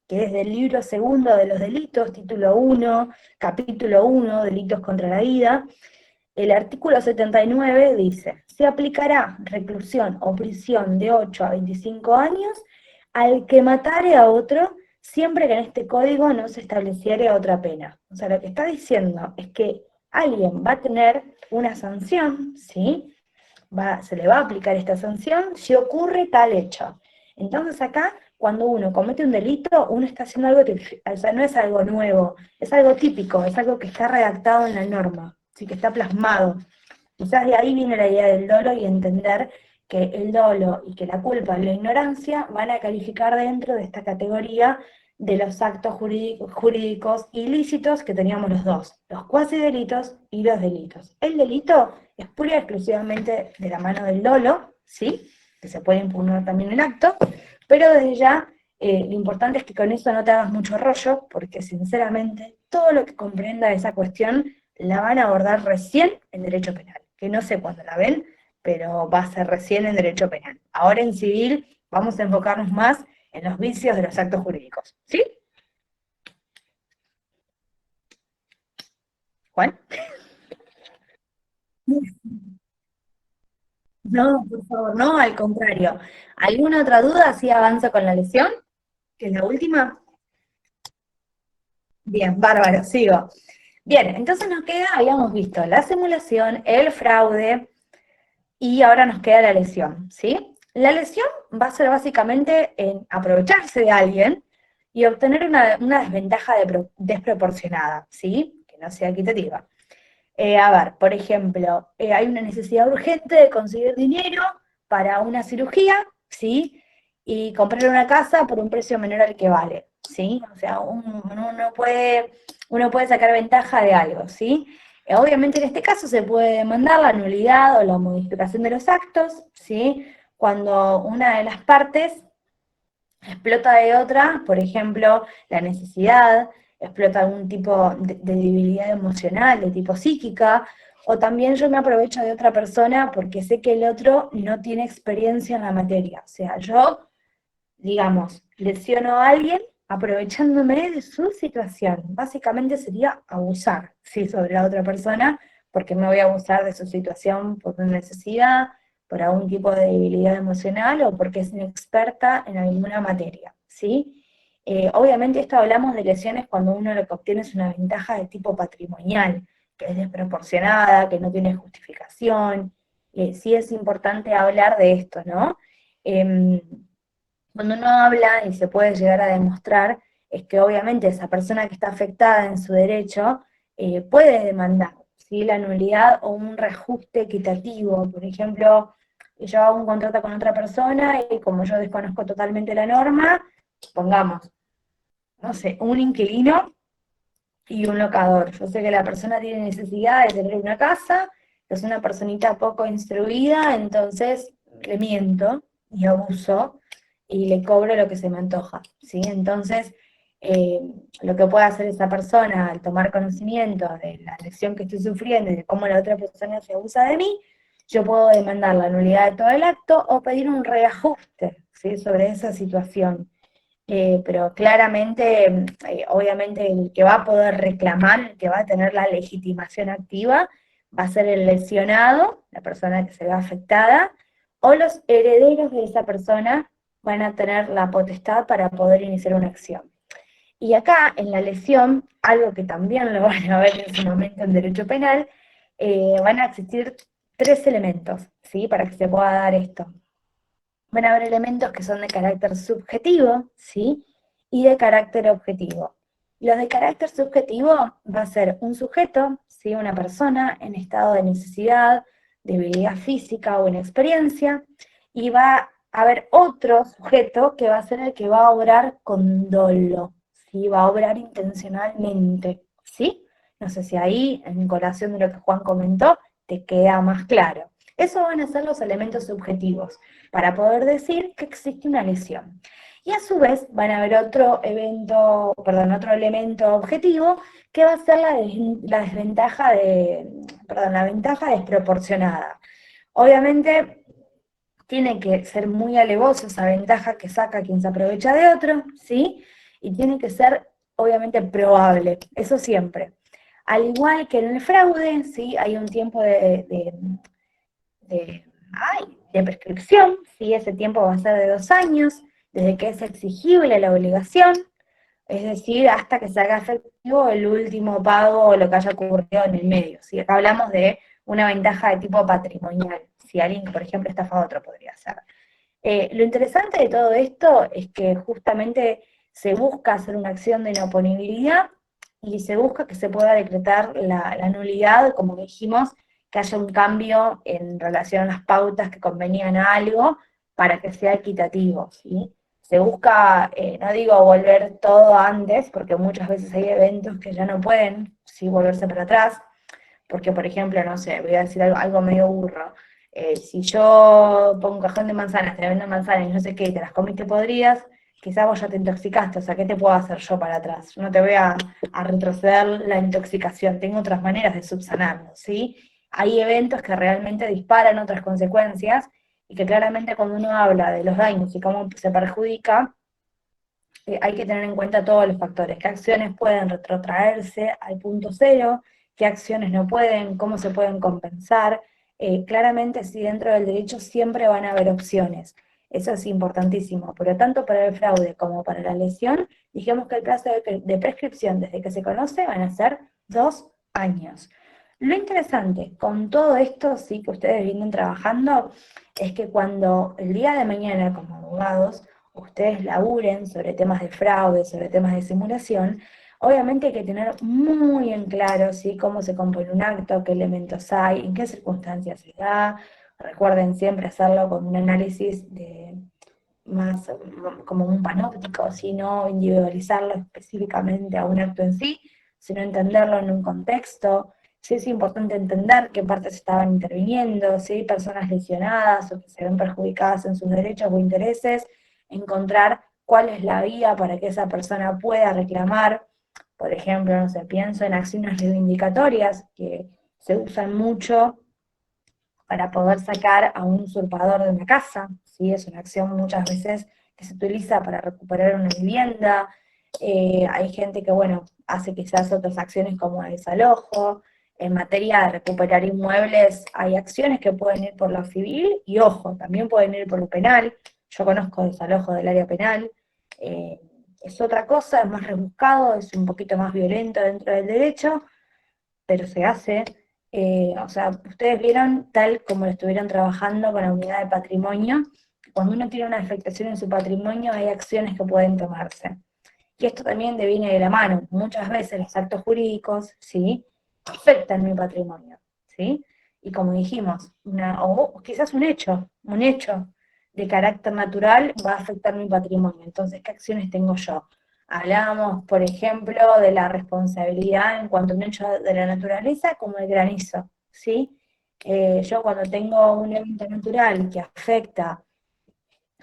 que es del libro segundo de los delitos, título 1, capítulo 1, delitos contra la vida. El artículo 79 dice, se aplicará reclusión o prisión de 8 a 25 años al que matare a otro, siempre que en este código no se estableciere otra pena. O sea, lo que está diciendo es que alguien va a tener una sanción, ¿sí? Se le va a aplicar esta sanción si ocurre tal hecho. Entonces acá, cuando uno comete un delito, uno está haciendo algo que, o sea, no es algo nuevo, es algo típico, es algo que está redactado en la norma, ¿sí? Que está plasmado. Quizás de ahí viene la idea del dolo y entender que el dolo y que la culpa y la ignorancia van a calificar dentro de esta categoría de los actos jurídicos ilícitos que teníamos los dos, los cuasi delitos y los delitos. El delito es pura y exclusivamente de la mano del dolo, ¿sí? Que se puede impugnar también el acto, pero desde ya lo importante es que con eso no te hagas mucho rollo, porque sinceramente todo lo que comprenda esa cuestión la van a abordar recién en derecho penal, que no sé cuándo la ven, pero va a ser recién en derecho penal. Ahora en civil vamos a enfocarnos más en los vicios de los actos jurídicos. ¿Sí? ¿Juan? No, por favor, no, al contrario. ¿Alguna otra duda? ¿Sí avanza con la lesión? Que es la última. Bien, bárbaro, sigo. Bien, entonces nos queda, habíamos visto la simulación, el fraude, y ahora nos queda la lesión, ¿sí? La lesión va a ser básicamente en aprovecharse de alguien y obtener una desventaja desproporcionada, ¿sí? Que no sea equitativa. A ver, por ejemplo, hay una necesidad urgente de conseguir dinero para una cirugía, ¿sí? Y comprar una casa por un precio menor al que vale, ¿sí? O sea, uno puede sacar ventaja de algo, ¿sí? Obviamente en este caso se puede demandar la nulidad o la modificación de los actos, ¿sí? Cuando una de las partes explota de otra, por ejemplo, la necesidad, explota algún tipo de debilidad emocional, de tipo psíquica, o también yo me aprovecho de otra persona porque sé que el otro no tiene experiencia en la materia. O sea, yo, digamos, lesiono a alguien aprovechándome de su situación. Básicamente sería abusar, sí, sobre la otra persona, porque me voy a abusar de su situación por una necesidad, por algún tipo de debilidad emocional o porque es inexperta en alguna materia, ¿sí? Obviamente esto hablamos de lesiones cuando uno lo que obtiene es una ventaja de tipo patrimonial, que es desproporcionada, que no tiene justificación. Sí es importante hablar de esto, ¿no? Em, Cuando uno habla y se puede llegar a demostrar, es que obviamente esa persona que está afectada en su derecho puede demandar, ¿sí? La nulidad o un reajuste equitativo. Por ejemplo, yo hago un contrato con otra persona y como yo desconozco totalmente la norma, pongamos, no sé, un inquilino y un locador. Yo sé que la persona tiene necesidad de tener una casa, es una personita poco instruida, entonces le miento y abuso y le cobro lo que se me antoja, ¿sí? Entonces, eh, lo que puede hacer esa persona al tomar conocimiento de la lección que estoy sufriendo y de cómo la otra persona se abusa de mí, yo puedo demandar la nulidad de todo el acto o pedir un reajuste, ¿sí? Sobre esa situación. Pero claramente, obviamente, el que va a poder reclamar, el que va a tener la legitimación activa, va a ser el lesionado, la persona que se ve afectada, o los herederos de esa persona van a tener la potestad para poder iniciar una acción. Y acá, en la lesión, algo que también lo van a ver en su momento en derecho penal, van a existir tres elementos, ¿sí? Para que se pueda dar esto. Van a haber elementos que son de carácter subjetivo, ¿sí? Y de carácter objetivo. Los de carácter subjetivo va a ser un sujeto, ¿sí? Una persona en estado de necesidad, debilidad física o inexperiencia, y va a haber otro sujeto que va a ser el que va a obrar con dolo, ¿sí? Va a obrar intencionalmente, ¿sí? No sé si ahí, en colación de lo que Juan comentó, te queda más claro. Esos van a ser los elementos subjetivos para poder decir que existe una lesión. Y a su vez van a haber otro evento, perdón, otro elemento objetivo que va a ser la desventaja de, perdón, la ventaja desproporcionada. Obviamente tiene que ser muy alevosa esa ventaja que saca quien se aprovecha de otro, ¿sí? y tiene que ser obviamente probable, eso siempre. Al igual que en el fraude, ¿sí? Hay un tiempo de, de prescripción, ¿sí? Ese tiempo va a ser de 2 años, desde que es exigible la obligación, es decir, hasta que se haga efectivo el último pago o lo que haya ocurrido en el medio. ¿Sí? Acá hablamos de una ventaja de tipo patrimonial. Si alguien, por ejemplo, estafa a otro, podría ser. Lo interesante de todo esto es que justamente se busca hacer una acción de inoponibilidad y se busca que se pueda decretar la nulidad, como dijimos, que haya un cambio en relación a las pautas que convenían a algo para que sea equitativo, ¿sí? Se busca, no digo volver todo antes, porque muchas veces hay eventos que ya no pueden, ¿sí? Volverse para atrás, porque, por ejemplo, no sé, voy a decir algo medio burro. Si yo pongo un cajón de manzanas, te vendo manzanas y no sé qué, y te las comiste podridas, quizás vos ya te intoxicaste, o sea, ¿qué te puedo hacer yo para atrás? No te voy a retroceder la intoxicación, tengo otras maneras de subsanarlo, ¿sí? Hay eventos que realmente disparan otras consecuencias y que claramente cuando uno habla de los daños y cómo se perjudica, hay que tener en cuenta todos los factores, qué acciones pueden retrotraerse al punto cero, qué acciones no pueden, cómo se pueden compensar. Claramente, si dentro del derecho siempre van a haber opciones. Eso es importantísimo, pero tanto para el fraude como para la lesión, dijimos que el plazo de prescripción desde que se conoce van a ser 2 años. Lo interesante con todo esto, sí, que ustedes vienen trabajando, es que cuando el día de mañana como abogados ustedes laburen sobre temas de fraude, sobre temas de simulación, obviamente hay que tener muy en claro, ¿sí? Cómo se compone un acto, qué elementos hay, en qué circunstancias se da. Recuerden siempre hacerlo con un análisis más como un panóptico, sino individualizarlo específicamente a un acto en sí, sino entenderlo en un contexto. Sí es importante entender qué partes estaban interviniendo, si hay personas lesionadas o que se ven perjudicadas en sus derechos o intereses, encontrar cuál es la vía para que esa persona pueda reclamar. Por ejemplo, no sé, pienso en acciones reivindicatorias que se usan mucho para poder sacar a un usurpador de una casa, ¿sí? Es una acción muchas veces que se utiliza para recuperar una vivienda. Hay gente que, bueno, hace quizás otras acciones como el desalojo. En materia de recuperar inmuebles, hay acciones que pueden ir por lo civil y, ojo, también pueden ir por lo penal. Yo conozco desalojo del área penal. Eh, es otra cosa, es más rebuscado, es un poquito más violento dentro del derecho, pero se hace. O sea, ustedes vieron tal como lo estuvieron trabajando con la unidad de patrimonio, cuando uno tiene una afectación en su patrimonio hay acciones que pueden tomarse. Y esto también deviene de la mano. Muchas veces los actos jurídicos, ¿sí? Afectan mi patrimonio, ¿sí? Y como dijimos, o quizás un hecho de carácter natural va a afectar mi patrimonio. Entonces, ¿qué acciones tengo yo? Hablábamos, por ejemplo, de la responsabilidad en cuanto a un hecho de la naturaleza, como el granizo, ¿sí? Yo cuando tengo un evento natural que afecta,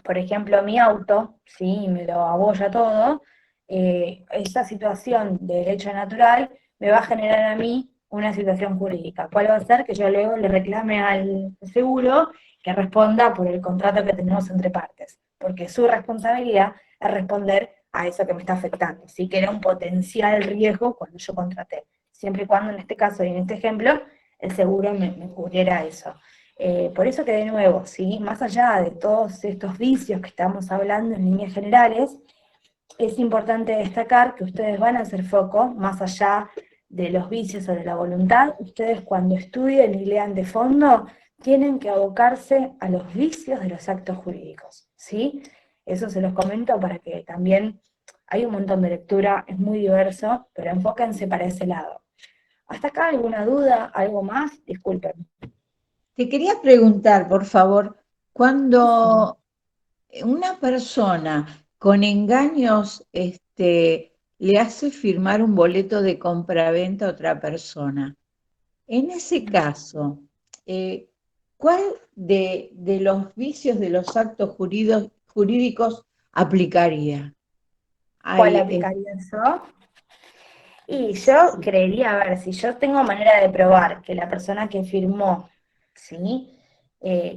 por ejemplo, mi auto, ¿sí? Y me lo abolla todo, esa situación de derecho natural me va a generar a mí una situación jurídica. ¿Cuál va a ser? Que yo luego le reclame al seguro que responda por el contrato que tenemos entre partes, porque su responsabilidad es responder a eso que me está afectando, ¿sí? Que era un potencial riesgo cuando yo contraté, siempre y cuando en este caso y en este ejemplo el seguro me cubriera eso. Por eso que de nuevo, ¿sí? Más allá de todos estos vicios que estamos hablando en líneas generales, es importante destacar que ustedes van a hacer foco, más allá de los vicios o de la voluntad, ustedes cuando estudien y lean de fondo, tienen que abocarse a los vicios de los actos jurídicos, ¿sí? Eso se los comento para que también hay un montón de lectura, es muy diverso, pero enfóquense para ese lado. ¿Hasta acá alguna duda, algo más? Disculpen. Te quería preguntar, por favor, cuando una persona con engaños le hace firmar un boleto de compraventa a otra persona, en ese caso, eh, ¿cuál de los vicios de los actos jurídicos aplicaría? ¿Cuál Hay, aplicaría eso? Y yo creería, a ver, si yo tengo manera de probar que la persona que firmó, ¿sí?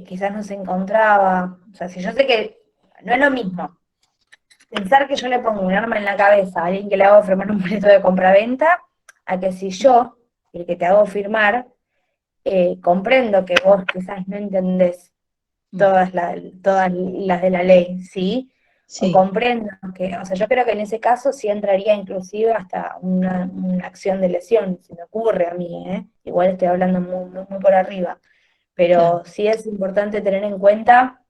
Quizás no se encontraba, o sea, si yo sé que no es lo mismo pensar que yo le pongo un arma en la cabeza a alguien que le hago firmar un boleto de compraventa, a que si yo, el que te hago firmar, comprendo que vos quizás no entendés todas las de la ley, ¿sí? O Sí, comprendo que, o sea, yo creo que en ese caso sí entraría inclusive hasta una acción de lesión, se me ocurre a mí, ¿eh? Igual estoy hablando muy por arriba, claro, pero sí es importante tener en cuenta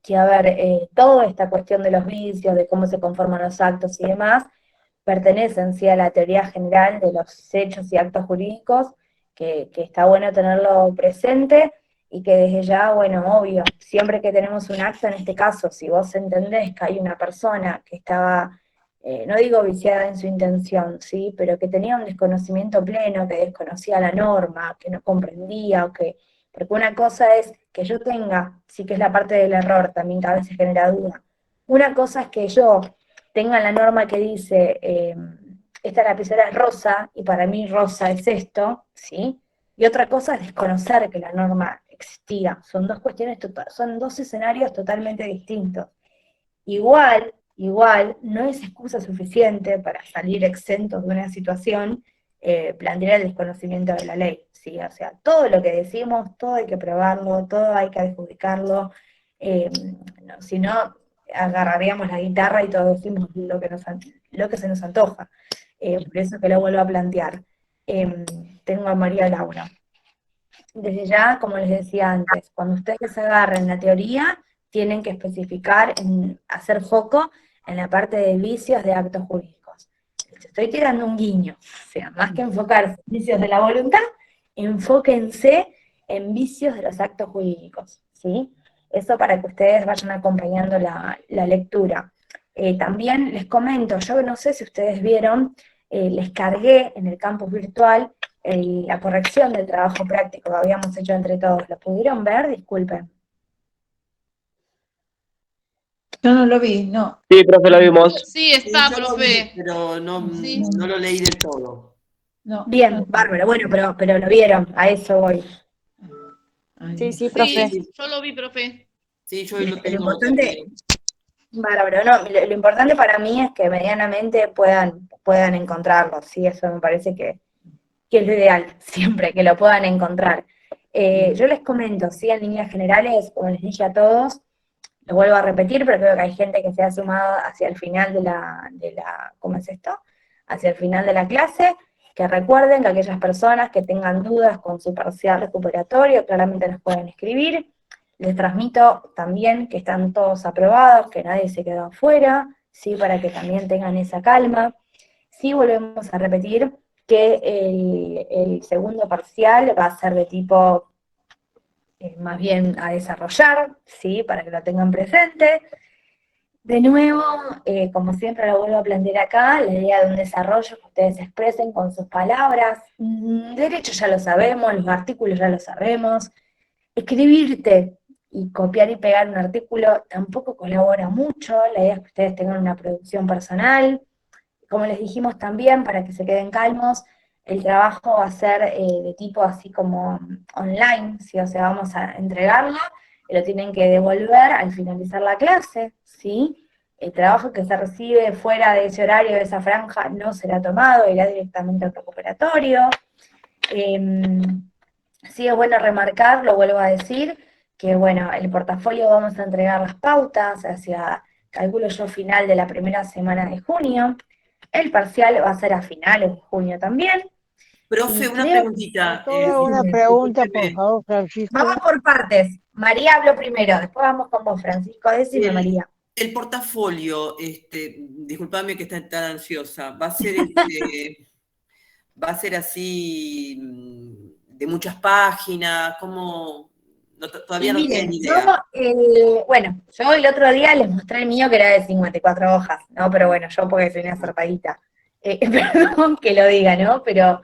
que, a ver, toda esta cuestión de los vicios, de cómo se conforman los actos y demás, pertenecen sí a la teoría general de los hechos y actos jurídicos, que está bueno tenerlo presente y que desde ya, bueno, obvio, siempre que tenemos un acto, en este caso, si vos entendés que hay una persona que estaba, no digo viciada en su intención, ¿sí? Pero que tenía un desconocimiento pleno, que desconocía la norma, que no comprendía, o que, porque una cosa es que yo tenga, sí que es la parte del error también que a veces genera duda, una cosa es que yo tenga la norma que dice, esta lapicera es rosa, y para mí rosa es esto, ¿sí? Y otra cosa es desconocer que la norma existía. Son dos cuestiones, son dos escenarios totalmente distintos. Igual, no es excusa suficiente para salir exentos de una situación, plantear el desconocimiento de la ley, ¿sí? O sea, todo lo que decimos, todo hay que probarlo, todo hay que adjudicarlo, eh, no, si no, agarraríamos la guitarra y todos decimos lo que se nos antoja. Por eso que lo vuelvo a plantear. Tengo a María Laura. Desde ya, como les decía antes, cuando ustedes se agarren la teoría, tienen que especificar, hacer foco en la parte de vicios de actos jurídicos. Les estoy tirando un guiño, o sea, más que enfocarse en vicios de la voluntad, enfóquense en vicios de los actos jurídicos, ¿sí? Eso para que ustedes vayan acompañando la lectura. También les comento, yo no sé si ustedes vieron, les cargué en el campus virtual la corrección del trabajo práctico que habíamos hecho entre todos. ¿Lo pudieron ver? Disculpen. yo no lo vi, no. Sí, profe, lo vimos. Sí, Sí, está, yo lo vi, profe. pero no, Sí. no lo leí del todo. No, yo Bien, no. bárbaro. Bueno, pero lo vieron, a eso voy. Ay, Sí, profe. yo lo vi, profe. Sí, yo lo Lo tengo importante, también. bárbaro, no, lo importante para mí es que medianamente puedan encontrarlo, ¿sí? Eso me parece que es lo ideal, siempre, que lo puedan encontrar. Yo les comento, sí, en líneas generales, como les dije a todos, lo vuelvo a repetir, pero creo que hay gente que se ha sumado hacia el final ¿cómo es esto? Hacia el final de la clase, que recuerden que aquellas personas que tengan dudas con su parcial recuperatorio, claramente nos pueden escribir. Les transmito también que están todos aprobados, que nadie se quedó afuera, ¿sí? Para que también tengan esa calma. Sí, volvemos a repetir que el segundo parcial va a ser de tipo más bien a desarrollar, ¿sí? Para que lo tengan presente. De nuevo, como siempre lo vuelvo a plantear acá, la idea de un desarrollo que ustedes expresen con sus palabras. Derecho ya lo sabemos, los artículos ya lo sabemos. Escribirte y copiar y pegar un artículo tampoco colabora mucho. La idea es que ustedes tengan una producción personal. Como les dijimos también, para que se queden calmos, el trabajo va a ser de tipo así como online, ¿sí? O sea, vamos a entregarlo y lo tienen que devolver al finalizar la clase, ¿sí? El trabajo que se recibe fuera de ese horario, de esa franja, no será tomado, irá directamente al recuperatorio. Sí es bueno remarcar, lo vuelvo a decir, que bueno, el portafolio vamos a entregar las pautas hacia, calculo yo, final de la primera semana de junio. El parcial va a ser a finales de junio también. Profe, Y una creo, preguntita. Toda una pregunta, por Discúlpeme. favor, vamos Francisco. por partes. María habló primero, después vamos con vos, Francisco. Decime, El, María. el portafolio, discúlpame que esté tan ansiosa, va a ser así de muchas páginas, ¿cómo? Todavía Y no tengo miren, ni idea. bueno, yo el otro día les mostré el mío que era de 54 hojas, ¿no? Pero bueno, yo porque soy una zarpadita. Perdón que lo diga, ¿no? Pero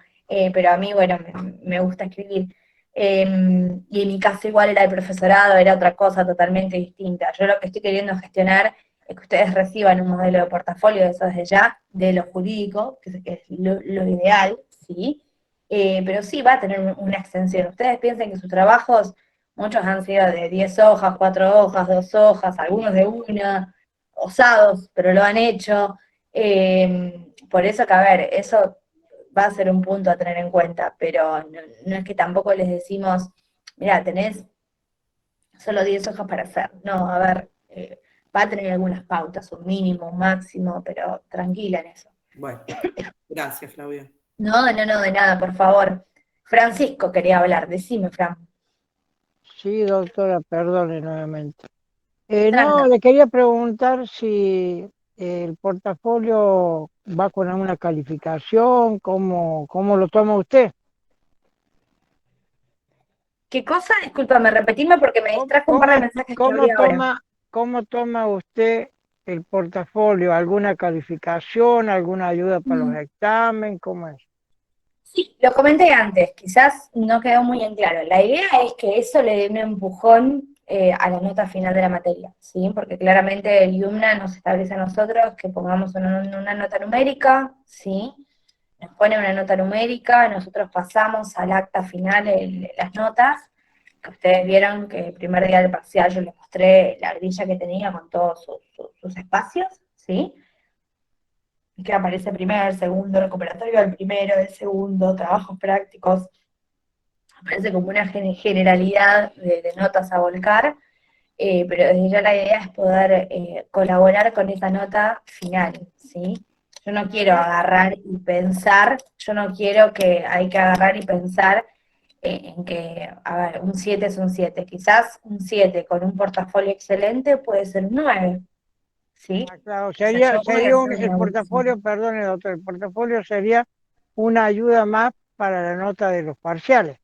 a mí, bueno, me gusta escribir. Y en mi caso igual era el profesorado, era otra cosa totalmente distinta. Yo lo que estoy queriendo gestionar es que ustedes reciban un modelo de portafolio de eso desde ya, de lo jurídico, que es lo ideal, ¿sí? Pero sí va a tener una extensión. Ustedes piensen que sus trabajos, muchos han sido de 10 hojas, 4 hojas, 2 hojas, algunos de una. osados, pero lo han hecho. Por eso que, a ver, eso va a ser un punto a tener en cuenta, pero no es que tampoco les decimos, mira, tenés solo 10 hojas para hacer. No, a ver, va a tener algunas pautas, un mínimo, un máximo, pero tranquila en eso. Bueno, gracias, Flavia. No, de nada, por favor. Francisco quería hablar, decime, Fran. Sí, doctora, perdone nuevamente. Tranca. No, le quería preguntar si el portafolio va con alguna calificación, ¿cómo lo toma usted? ¿Qué cosa? Discúlpame, repetime porque me ¿Cómo, distrajo un par de cómo, mensajes que cómo abrí ahora. toma usted el portafolio? ¿Alguna calificación, alguna ayuda para los exámenes? ¿Cómo es? Sí, lo comenté antes, quizás no quedó muy en claro. La idea es que eso le dé un empujón a la nota final de la materia, ¿sí? Porque claramente el IUMNA nos establece a nosotros que pongamos una nota numérica, ¿sí? Nos pone una nota numérica, nosotros pasamos al acta final las notas, que ustedes vieron que el primer día del parcial yo les mostré la grilla que tenía con todos sus espacios, ¿sí? Que aparece primer, segundo, recuperatorio del primero, del segundo, trabajos prácticos, aparece como una generalidad de notas a volcar, pero desde ya la idea es poder colaborar con esa nota final, ¿sí? Yo no quiero agarrar y pensar, yo no quiero que hay que agarrar y pensar en que, a ver, un 7 es un 7, quizás un 7 con un portafolio excelente puede ser un 9, ¿sí? Claro, O sea, yo voy a hacer el una evolución. portafolio, perdone doctor, el portafolio sería una ayuda más para la nota de los parciales.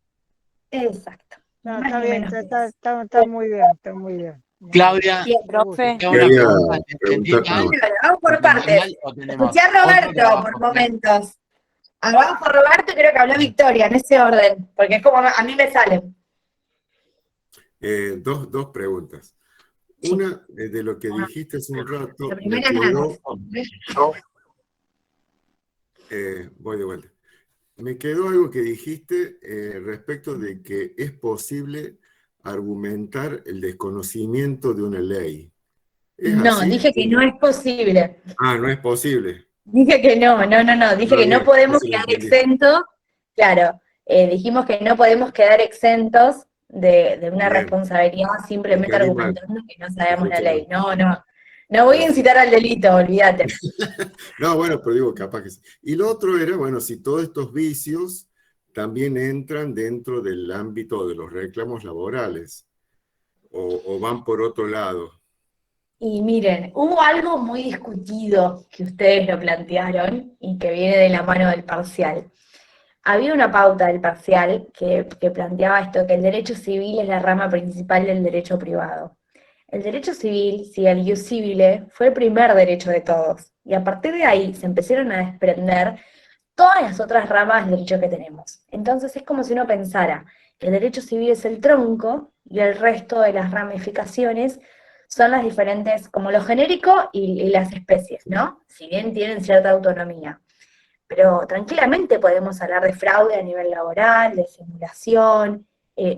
Exacto, ni más Está ni bien, menos que eso. está muy bien, está muy bien. Claudia, Bien, Me gusta. te Profe, hago una Quería pregunta. ¿Te entendí preguntar, mal? bueno, vamos ¿Te por entendí partes. mal o tenemos Escuché a otro Roberto por trabajo? momentos. Vamos por Roberto y creo que habló Victoria, en ese orden, porque es como a mí me sale. dos preguntas. Sí. Una, de lo que dijiste hace un La rato, me primera es quedó, la voy de vuelta, me quedó algo que dijiste respecto de que es posible argumentar el desconocimiento de una ley. ¿Es No, así? dije que no es posible. Ah, no es posible. Dije que no. Dije Ah, que no bien, podemos eso lo quedar entendí. exentos. Claro, dijimos que no podemos quedar exentos de una Bien, responsabilidad lo simplemente entendí mal. argumentando que no sabemos la Escuché ley. mal. No. No voy a Gracias. incitar al delito, olvídate. No, bueno, pero digo, capaz que sí. Y lo otro era, bueno, si todos estos vicios también entran dentro del ámbito de los reclamos laborales o van por otro lado. Y miren, hubo algo muy discutido que ustedes lo plantearon y que viene de la mano del parcial. Había una pauta del parcial que planteaba esto, que el derecho civil es la rama principal del derecho privado. El derecho civil, si el ius civile, fue el primer derecho de todos. Y a partir de ahí se empezaron a desprender todas las otras ramas del derecho que tenemos. Entonces es como si uno pensara que el derecho civil es el tronco y el resto de las ramificaciones son las diferentes, como lo genérico y las especies, ¿no? Si bien tienen cierta autonomía. Pero tranquilamente podemos hablar de fraude a nivel laboral, de simulación,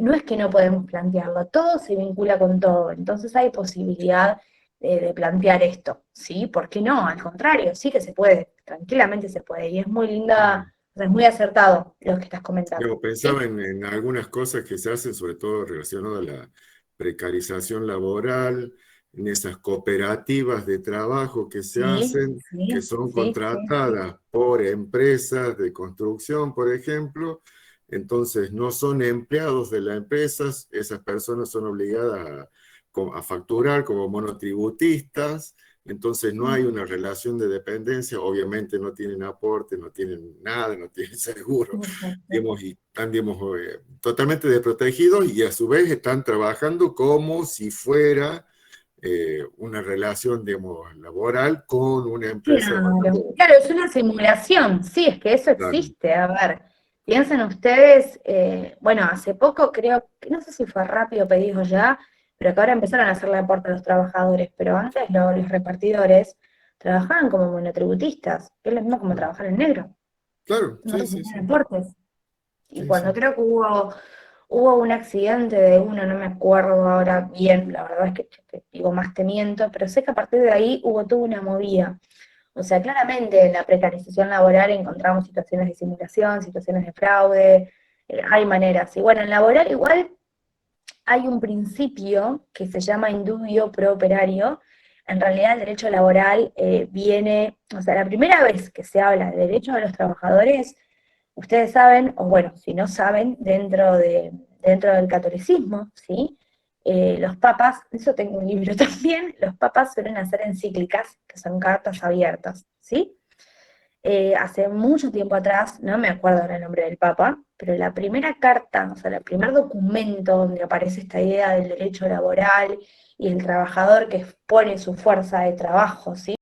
no es que no podemos plantearlo, todo se vincula con todo, entonces hay posibilidad de plantear esto, ¿sí? ¿Por qué no? Al contrario, sí que se puede, tranquilamente se puede, y es muy linda, o sea, es muy acertado lo que estás comentando, Yo ¿sí? pensaba en algunas cosas que se hacen, sobre todo relacionadas a la precarización laboral, en esas cooperativas de trabajo que se hacen, que son Sí. contratadas por empresas de construcción, por ejemplo. Entonces, no son empleados de las empresas, esas personas son obligadas a facturar como monotributistas. Entonces no hay una relación de dependencia, obviamente no tienen aporte, no tienen nada, no tienen seguro, digamos, y están, digamos, totalmente desprotegidos y a su vez están trabajando como si fuera una relación, digamos, laboral con una empresa. Claro, es una simulación, sí, es que eso Claro, existe, a ver, piensen ustedes, bueno, hace poco creo, que no sé si fue rápido pedido ya, pero que ahora empezaron a hacerle aporte a los trabajadores, pero antes los repartidores trabajaban como monotributistas, que es lo mismo como trabajar en negro, claro, no sí, sí, sí, recibían aportes. Y sí, cuando sí. creo que hubo hubo un accidente de uno, no me acuerdo ahora bien, la verdad es que te digo más te miento, pero sé que a partir de ahí hubo toda una movida. O sea, claramente en la precarización laboral encontramos situaciones de simulación, situaciones de fraude, hay maneras. Y bueno, en laboral igual hay un principio que se llama indubio pro operario. En realidad el derecho laboral viene, o sea, la primera vez que se habla de derechos de los trabajadores, ustedes saben, o bueno, si no saben, dentro del catolicismo, ¿sí? Los papas, eso tengo un libro también, los papas suelen hacer encíclicas, que son cartas abiertas, ¿sí? Hace mucho tiempo atrás, no me acuerdo ahora el nombre del papa, pero la primera carta, o sea, el primer documento donde aparece esta idea del derecho laboral y el trabajador que expone su fuerza de trabajo, ¿sí?